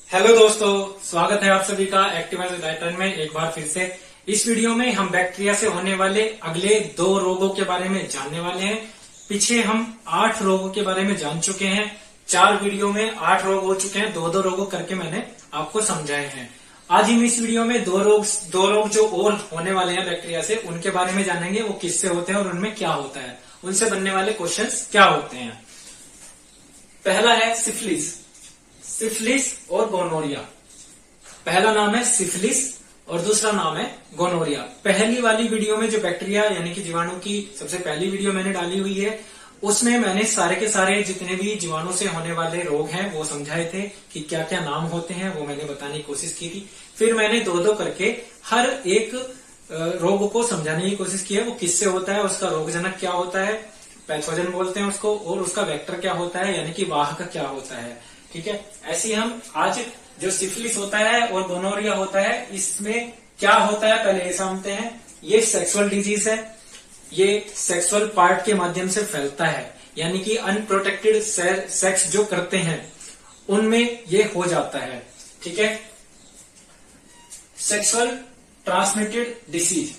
Hello दोस्तों, स्वागत है आप सभी का एक्टिवाइज डाइटन में एक बार फिर से। इस वीडियो में हम बैक्टीरिया से होने वाले अगले 2 रोगों के बारे में जानने वाले हैं। पीछे हम 8 रोगों के बारे में जान चुके हैं। 4 वीडियो में 8 रोग हो चुके हैं। 2 रोगों करके मैंने आपको समझाए हैं। आज हम इस वीडियो में दो रोग जो और होने वाले हैं बैक्टीरिया से, उनके बारे में जानेंगे। वो किससे होते हैं और उनमें क्या होता है, उनसे बनने वाले क्वेश्चंस क्या होते हैं। पहला है सिफिलिस। सिफिलिस और गोनोरिया। पहला नाम है सिफिलिस और दूसरा नाम है गोनोरिया। पहली वाली वीडियो में जो बैक्टीरिया यानी कि जीवाणु की सबसे पहली वीडियो मैंने डाली हुई है, उसमें मैंने सारे के सारे जितने भी जीवाणु से होने वाले रोग हैं वो समझाए थे कि क्या क्या नाम होते हैं। वो मैंने बताने की कोशिश की थी। फिर मैंने 2 करके हर एक रोग को समझाने की कोशिश की है। वो किससे होता है, उसका रोगजनक क्या होता है, पैथोजन बोलते हैं उसको, और उसका वेक्टर क्या होता है यानी कि वाहक क्या होता है। ठीक है, ऐसे हम आज जो सिफिलिस होता है और गोनोरिया होता है, इसमें क्या होता है पहले ये समझते हैं। ये सेक्सुअल डिजीज है। ये सेक्सुअल पार्ट के माध्यम से फैलता है, यानी कि अनप्रोटेक्टेड सेक्स जो करते हैं उनमें ये हो जाता है। ठीक है, sexual transmitted disease.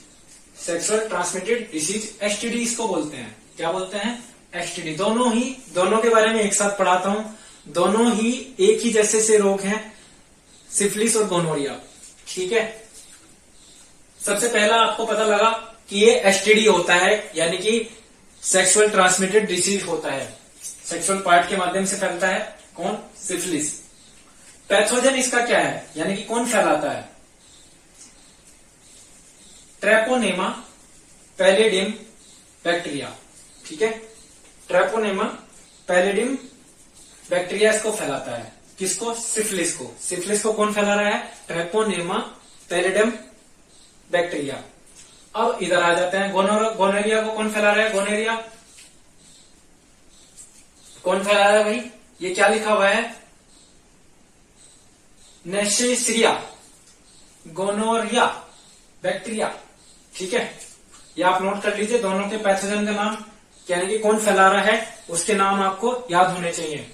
Sexual transmitted disease STD इसको बोलते हैं। क्या बोलते हैं? एसटीडी। दोनों के बारे में एक साथ पढ़ाता हूं। दोनों ही एक ही जैसे से रोग हैं, सिफिलिस और गोनोरिया। ठीक है, सबसे पहला आपको पता लगा कि ये एसटीडी होता है, यानी कि सेक्सुअल ट्रांसमिटेड डिसीज होता है। सेक्सुअल पार्ट के माध्यम से फैलता है। कौन? सिफिलिस। पैथोजन इसका क्या है, यानी कि कौन फैलाता है? Treponema palladium bacteria. ठीक है, ट्रेपोनेमा पैलिडियम बैक्टीरिया इसको फैलाता है। किसको? सिफिलिस को। सिफिलिस को कौन फैला रहा है? Treponema palladium bacteria. अब इधर आ जाते हैं, गोनोरिया को कौन फैला रहा है? गोनोरिया कौन फैला रहा है भाई? ये क्या लिखा हुआ है? नेशेरिया गोनोरिया बैक्टीरिया। ठीक है, ये आप नोट कर लीजिए। दोनों के पैथोजन का नाम यानी कि कौन फैला रहा है उसके नाम आपको याद होने चाहिए।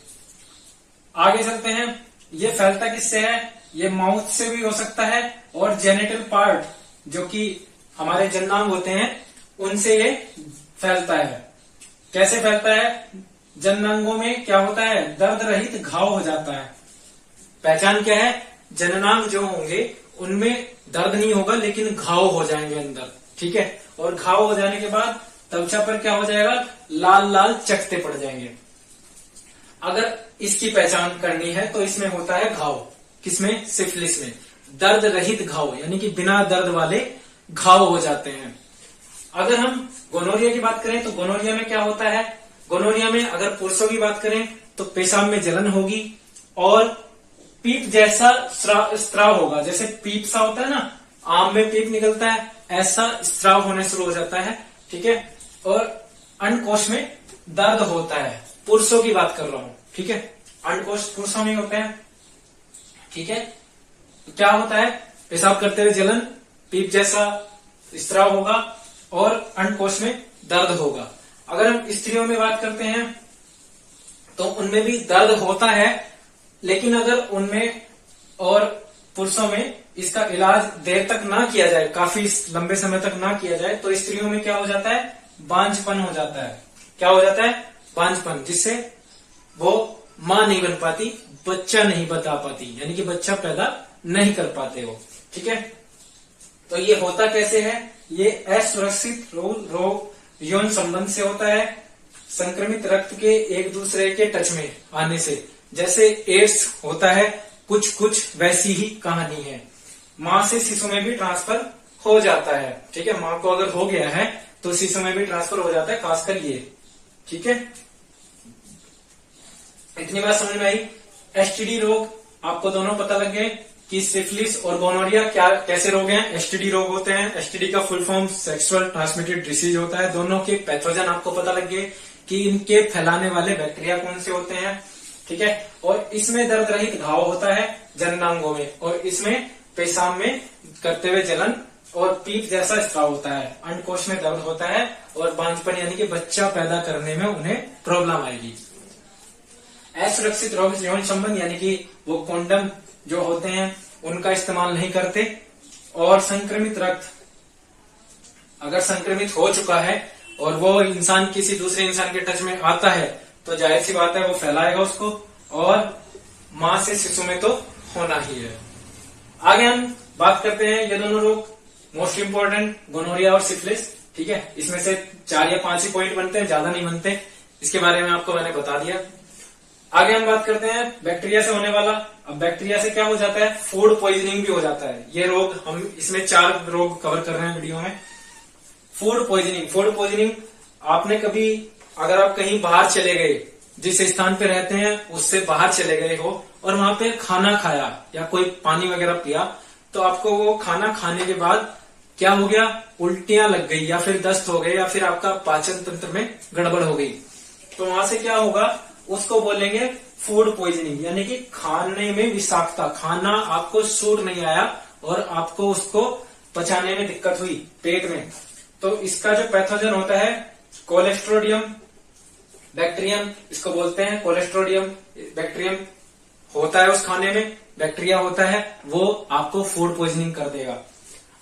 आगे चलते हैं। ये फैलता किससे है? ये माउथ से भी हो सकता है और जेनिटल पार्ट जो कि हमारे जननांग होते हैं उनसे ये फैलता है। कैसे फैलता है? जननांगों में क्या होता है? दर्द रहित घाव हो जाता है। पहचान क्या है? जननांग जो होंगे उनमें दर्द नहीं होगा लेकिन घाव हो जाएंगे अंदर। ठीक है, और घाव हो जाने के बाद त्वचा पर क्या हो जाएगा? लाल लाल चकत्ते पड़ जाएंगे। अगर इसकी पहचान करनी है तो इसमें होता है घाव। किसमें? सिफिलिस में। दर्द रहित घाव यानी कि बिना दर्द वाले घाव हो जाते हैं। अगर हम गोनोरिया की बात करें तो गोनोरिया में क्या होता है? गोनोरिया में अगर पुरुषों की बात करें तो पेशाब में जलन होगी और पीप जैसा स्त्राव होगा। जैसे पीप सा होता है ना, आम में पीप निकलता है, ऐसा स्त्राव होने शुरू हो जाता है। ठीक है, और अंडकोश में दर्द होता है। पुरुषों की बात कर रहा हूं। ठीक है, अंडकोश पुरुषों में होते हैं। ठीक है, तो क्या होता है? पेशाब करते हुए जलन, पीप जैसा स्त्राव होगा और अंडकोश में दर्द होगा। अगर हम स्त्रियों में बात करते हैं तो उनमें भी दर्द होता है, लेकिन अगर उनमें और पुरुषों में इसका इलाज देर तक ना किया जाए, काफी लंबे समय तक ना किया जाए, तो स्त्रियों में क्या हो जाता है? बांझपन हो जाता है। क्या हो जाता है? बांझपन, जिससे वो मां नहीं बन पाती, बच्चा नहीं बता पाती, यानी कि बच्चा पैदा नहीं कर पाते हो। ठीक है, तो ये होता कैसे है? ये असुरक्षित रोग यौन संबंध से होता है, संक्रमित रक्त के एक दूसरे के टच में आने से। जैसे एड्स होता है, कुछ वैसी ही कहानी है। मां से शिशु में भी ट्रांसफर हो जाता है। ठीक है, मां को अगर हो गया है तो शिशु में भी ट्रांसफर हो जाता है, खासकर ये। ठीक है, इतनी बात समझ में आई। एसटीडी रोग आपको दोनों पता लग गए कि सिफिलिस और गोनोरिया क्या कैसे रोग हैं। एसटीडी रोग होते हैं। एसटीडी का full form sexual transmitted disease होता है। दोनों के पैथोजन आपको पता लग गए कि इनके फैलाने वाले बैक्टीरिया कौन से होते हैं। ठीक है, और इसमें दर्द रहित घाव होता है जननांगों में, और इसमें पेशाब में करते हुए जलन और पीप जैसा स्त्राव होता है। अंडकोश में दर्द होता है और बांझपन यानी कि बच्चा पैदा करने में उन्हें प्रॉब्लम आएगी। असुरक्षित रोग यौन संबंध यानी कि वो कॉन्डम जो होते हैं उनका इस्तेमाल नहीं करते। और संक्रमित रक्त, अगर संक्रमित हो चुका है और वो इंसान किसी दूसरे इंसान के टच में आता है तो जाहिर सी बात है वो फैलाएगा उसको, और मां से शिशु में तो होना ही है। आगे हम बात करते हैं ये दोनों रोग, मोस्ट इंपोर्टेंट गोनोरिया और सिफिलिस। ठीक है, इसमें से 4 या 5 ही पॉइंट बनते हैं, ज्यादा नहीं बनते, इसके बारे में आपको मैंने बता दिया। आगे हम बात करते हैं बैक्टीरिया से होने वाला। अब बैक्टीरिया से क्या हो जाता है, फूड पॉइजनिंग भी हो जाता है। ये रोग हम इसमें 4 रोग कवर कर रहे हैं वीडियो में। फूड पॉइजनिंग, फूड पॉइजनिंग आपने कभी, अगर आप कहीं बाहर चले गए, जिस स्थान पे रहते हैं उससे बाहर चले गए हो और वहां पे खाना खाया या कोई पानी वगैरह पिया, तो आपको वो खाना खाने के बाद क्या हो गया, उल्टियां लग गई या फिर दस्त हो गए या फिर आपका पाचन तंत्र में गड़बड़ हो गई, तो वहां से क्या होगा, उसको बोलेंगे फूड पॉइजनिंग, यानी कि खाने में विषाक्तता, खाना आपको सूट नहीं आया और आपको उसको पचाने में दिक्कत हुई पेट में। तो इसका जो पैथोजन होता है कोलेस्ट्रोडियम बैक्टीरियम, इसको बोलते हैं कोलेस्ट्रोडियम बैक्टीरियम होता है उस खाने में, बैक्टीरिया होता है, वो आपको फूड पॉइजनिंग कर देगा।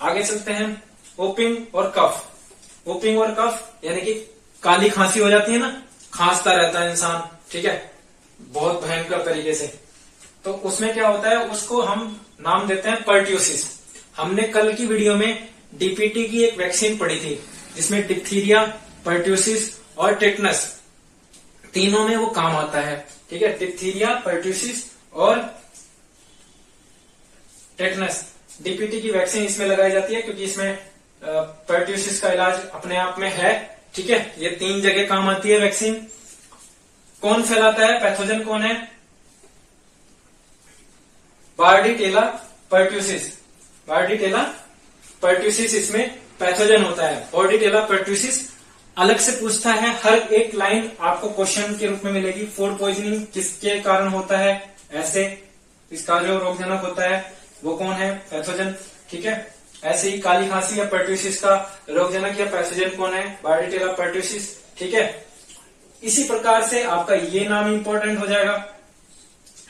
आगे चलते हैं ओपिंग और कफ। ओपिंग और कफ यानी कि काली खांसी हो जाती है ना, खांसता रहता है इंसान, ठीक है, बहुत भयंकर तरीके से, तो उसमें क्या होता है, उसको हम नाम देते हैं पर्ट्यूसिस। हमने कल की वीडियो में डीपीटी की एक वैक्सीन पढ़ी थी जिसमें डिप्थीरिया, पर्ट्यूसिस और टेटनस तीनों में वो काम आता है। ठीक है, डिप्थीरिया, पर्ट्यूसिस और टेटनस, डीपीटी की वैक्सीन इसमें लगाई जाती है क्योंकि इसमें पर्ट्यूसिस का इलाज अपने आप में है। ठीक है, ये 3 जगह काम आती है वैक्सीन। कौन फैलाता है, पैथोजन कौन है, बार्डीटेला पर्ट्यूसिस, बार्डीटेला पर्ट्यूसिस इसमें पैथोजन होता है। बार्डीटेला पर्ट्यूसिस अलग से पूछता है, हर एक लाइन आपको क्वेश्चन के रूप में मिलेगी। फूड पॉइजनिंग किसके कारण होता है, ऐसे इसका जो रोगजनक होता है वो कौन है, पैथोजन। ठीक है, ऐसे ही काली खांसी या पर्ट्यूसिस का रोगजनक या पैथोजन कौन है, बार्डीटेला पर्ट्यूसिस। ठीक है, इसी प्रकार से आपका ये नाम इंपॉर्टेंट हो जाएगा।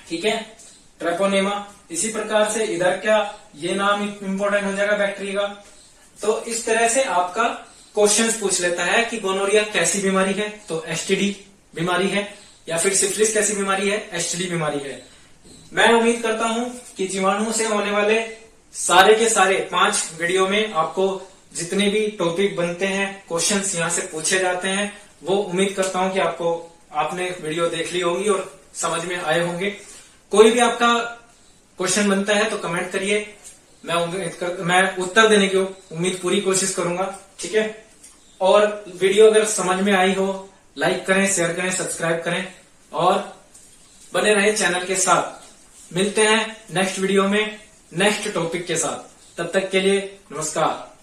ठीक है, ट्रेपोनेमा। इसी प्रकार से इधर क्या, ये नाम इंपॉर्टेंट हो जाएगा बैक्टीरिया का। तो इस तरह से आपका क्वेश्चंस पूछ लेता है कि गोनोरिया कैसी बीमारी है, तो एसटीडी बीमारी है, या फिर सिफिलिस कैसी बीमारी है, एसटीडी बीमारी है। मैं उम्मीद करता हूं कि जीवाणुओं से होने वाले सारे के सारे 5 वीडियो में आपको जितने भी टॉपिक बनते हैं, क्वेश्चंस यहां से पूछे जाते हैं, वो उम्मीद करता हूं कि आपने वीडियो देख ली होगी और समझ में आए होंगे। कोई भी आपका क्वेश्चन बनता है तो कमेंट करिए, मैं उत्तर देने की उम्मीद पूरी कोशिश करूंगा। ठीक है, और वीडियो अगर समझ में आई हो, लाइक करें, शेयर करें, सब्सक्राइब करें और बने रहे चैनल के साथ। मिलते हैं नेक्स्ट वीडियो में नेक्स्ट टॉपिक के साथ, तब तक के लिए नमस्कार।